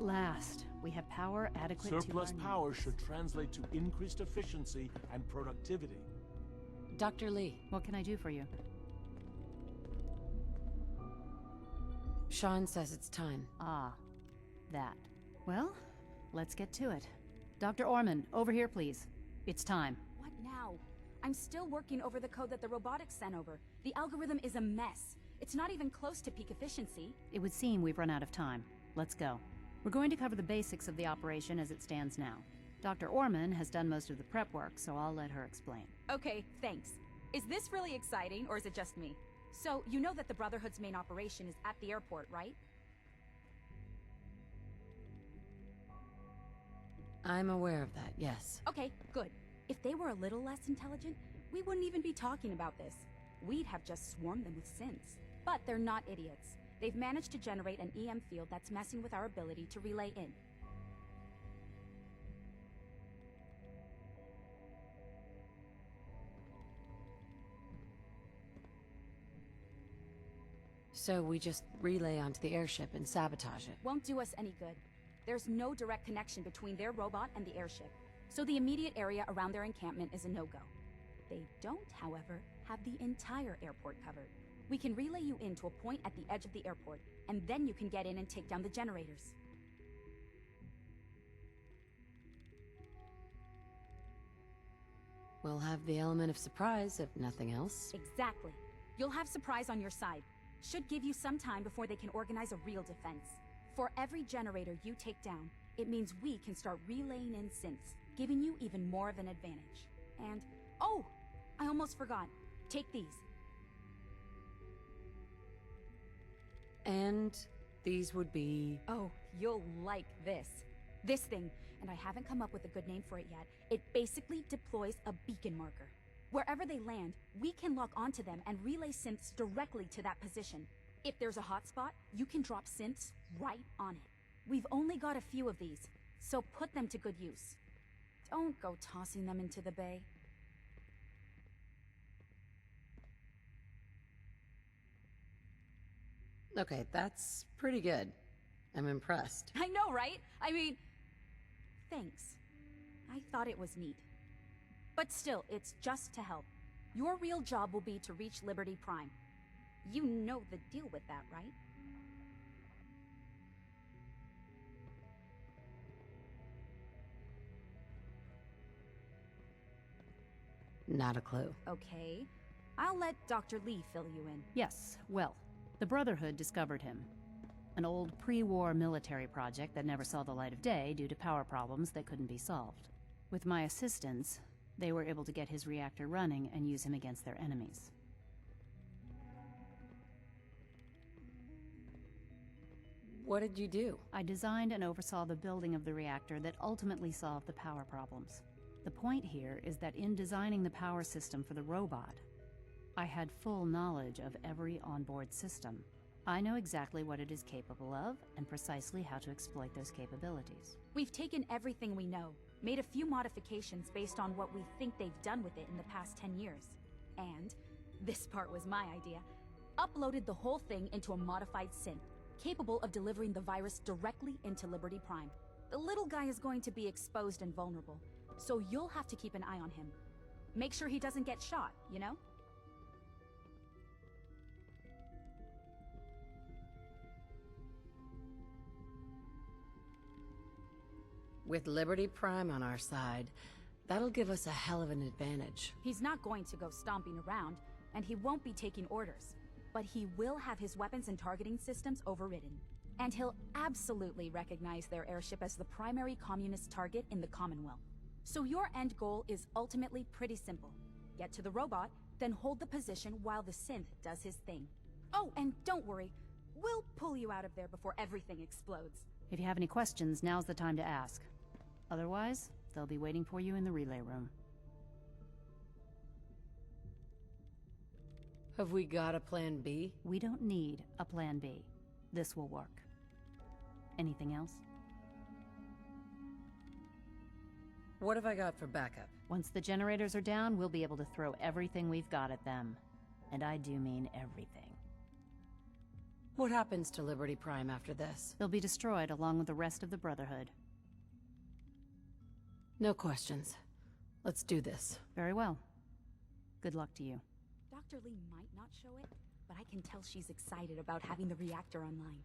last, we have power adequate to Surplus our power needs. should translate to increased efficiency and productivity. Dr. Lee. What can I do for you? Sean says it's time. Ah, that. Well, let's get to it. Dr. Orman, over here, please. It's time. What now? I'm still working over the code that the robotics sent over. The algorithm is a mess. It's not even close to peak efficiency. It would seem we've run out of time. Let's go. We're going to cover the basics of the operation as it stands now. Dr. Orman has done most of the prep work, so I'll let her explain. Okay, thanks. Is this really exciting, or is it just me? So, you know that the Brotherhood's main operation is at the airport, right? I'm aware of that, yes. Okay, good. If they were a little less intelligent, we wouldn't even be talking about this. We'd have just swarmed them with synths. But they're not idiots. They've managed to generate an EM field that's messing with our ability to relay in. So we just relay onto the airship and sabotage it. Won't do us any good. There's no direct connection between their robot and the airship, so the immediate area around their encampment is a no-go. They don't, however, have the entire airport covered. We can relay you in to a point at the edge of the airport, and then you can get in and take down the generators. We'll have the element of surprise, if nothing else. Exactly. You'll have surprise on your side. Should give you some time before they can organize a real defense. For every generator you take down, it means we can start relaying in synths, giving you even more of an advantage. And, oh! I almost forgot. Take these. And these would be... Oh, you'll like this. This thing, and I haven't come up with a good name for it yet, it basically deploys a beacon marker. Wherever they land, we can lock onto them and relay synths directly to that position. If there's a hotspot, you can drop synths right on it. We've only got a few of these, so put them to good use. Don't go tossing them into the bay. Okay, that's pretty good. I'm impressed. I know, right? I mean, thanks. I thought it was neat. But still, it's just to help. Your real job will be to reach Liberty Prime. You know the deal with that, right? Not a clue. Okay. I'll let Dr. Lee fill you in. Yes, well, the Brotherhood discovered him. An old pre-war military project that never saw the light of day due to power problems that couldn't be solved. With my assistance, they were able to get his reactor running and use him against their enemies. What did you do? I designed and oversaw the building of the reactor that ultimately solved the power problems. The point here is that in designing the power system for the robot, I had full knowledge of every onboard system. I know exactly what it is capable of and precisely how to exploit those capabilities. We've taken everything we know, made a few modifications based on what we think they've done with it in the past 10 years. And, this part was my idea, uploaded the whole thing into a modified synth, capable of delivering the virus directly into Liberty Prime. The little guy is going to be exposed and vulnerable, so you'll have to keep an eye on him. Make sure he doesn't get shot, you know? With Liberty Prime on our side, that'll give us a hell of an advantage. He's not going to go stomping around, and he won't be taking orders. But he will have his weapons and targeting systems overridden. And he'll absolutely recognize their airship as the primary communist target in the Commonwealth. So your end goal is ultimately pretty simple. Get to the robot, then hold the position while the synth does his thing. Oh, and don't worry, we'll pull you out of there before everything explodes. If you have any questions, now's the time to ask. Otherwise, they'll be waiting for you in the relay room. Have we got a plan B? We don't need a plan B. This will work. Anything else? What have I got for backup? Once the generators are down, we'll be able to throw everything we've got at them. And I do mean everything. What happens to Liberty Prime after this? They'll be destroyed along with the rest of the Brotherhood. No questions. Let's do this. Very well. Good luck to you. Dr. Lee might not show it, but I can tell she's excited about having the reactor online.